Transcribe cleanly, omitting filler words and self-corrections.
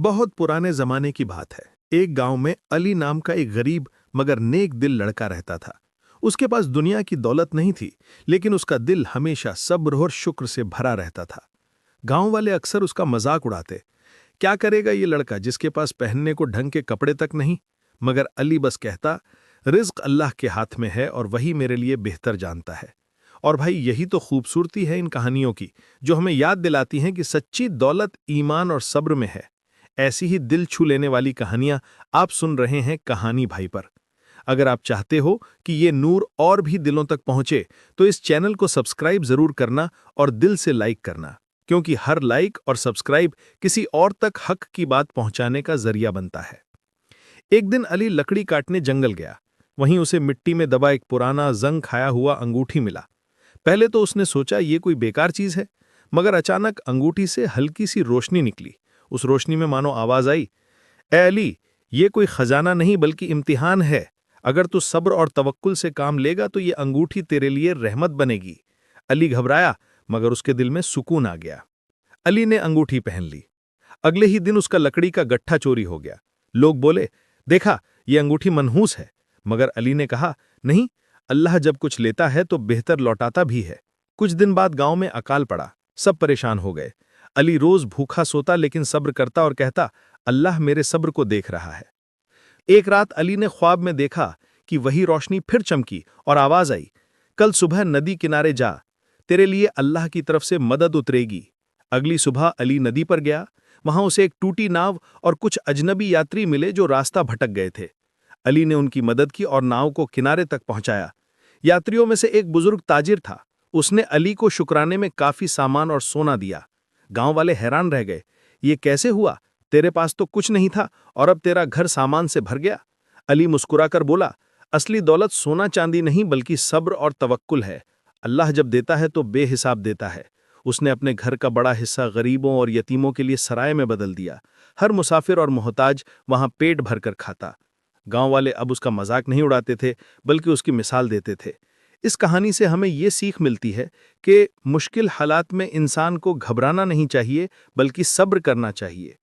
बहुत पुराने जमाने की बात है। एक गांव में अली नाम का एक गरीब मगर नेक दिल लड़का रहता था। उसके पास दुनिया की दौलत नहीं थी, लेकिन उसका दिल हमेशा सब्र और शुक्र से भरा रहता था। गांव वाले अक्सर उसका मजाक उड़ाते, क्या करेगा ये लड़का जिसके पास पहनने को ढंग के कपड़े तक नहीं। मगर अली बस कहता, रिज्क अल्लाह के हाथ में है और वही मेरे लिए बेहतर जानता है। और भाई, यही तो खूबसूरती है इन कहानियों की, जो हमें याद दिलाती हैं कि सच्ची दौलत ईमान और सब्र में है। ऐसी ही दिल छू लेने वाली कहानियां आप सुन रहे हैं कहानी भाई पर। अगर आप चाहते हो कि ये नूर और भी दिलों तक पहुंचे, तो इस चैनल को सब्सक्राइब जरूर करना और दिल से लाइक करना, क्योंकि हर लाइक और सब्सक्राइब किसी और तक हक की बात पहुंचाने का जरिया बनता है। एक दिन अली लकड़ी काटने जंगल गया। वहीं उसे मिट्टी में दबा एक पुराना जंग खाया हुआ अंगूठी मिला। पहले तो उसने सोचा ये कोई बेकार चीज है, मगर अचानक अंगूठी से हल्की सी रोशनी निकली। उस रोशनी में मानो आवाज आई, ए अली, ये कोई खजाना नहीं बल्कि इम्तिहान है। अगर तू सब्र और तवक्कुल से काम लेगा तो ये अंगूठी तेरे लिए रहमत बनेगी। अली घबराया, मगर उसके दिल में सुकून आ गया। अली ने अंगूठी पहन ली। अगले ही दिन उसका लकड़ी का गट्ठा चोरी हो गया। लोग बोले, देखा, ये अंगूठी मनहूस है। मगर अली ने कहा, नहीं, अल्लाह जब कुछ लेता है तो बेहतर लौटाता भी है। कुछ दिन बाद गांव में अकाल पड़ा। सब परेशान हो गए। अली रोज भूखा सोता लेकिन सब्र करता और कहता, अल्लाह मेरे सब्र को देख रहा है। एक रात अली ने ख्वाब में देखा कि वही रोशनी फिर चमकी और आवाज आई, कल सुबह नदी किनारे जा, तेरे लिए अल्लाह की तरफ से मदद उतरेगी। अगली सुबह अली नदी पर गया। वहां उसे एक टूटी नाव और कुछ अजनबी यात्री मिले जो रास्ता भटक गए थे। अली ने उनकी मदद की और नाव को किनारे तक पहुंचाया। यात्रियों में से एक बुजुर्ग ताजिर था। उसने अली को शुक्राने में काफी सामान और सोना दिया। गांव वाले हैरान रह गए, ये कैसे हुआ? तेरे पास तो कुछ नहीं था और अब तेरा घर सामान से भर गया। अली मुस्कुराकर बोला, असली दौलत सोना चांदी नहीं बल्कि सब्र और तवक्कुल है। अल्लाह जब देता है तो बेहिसाब देता है। उसने अपने घर का बड़ा हिस्सा गरीबों और यतीमों के लिए सराय में बदल दिया। हर मुसाफिर और मोहताज वहां पेट भरकर खाता। गांव वाले अब उसका मजाक नहीं उड़ाते थे, बल्कि उसकी मिसाल देते थे। इस कहानी से हमें ये सीख मिलती है कि मुश्किल हालात में इंसान को घबराना नहीं चाहिए, बल्कि सब्र करना चाहिए।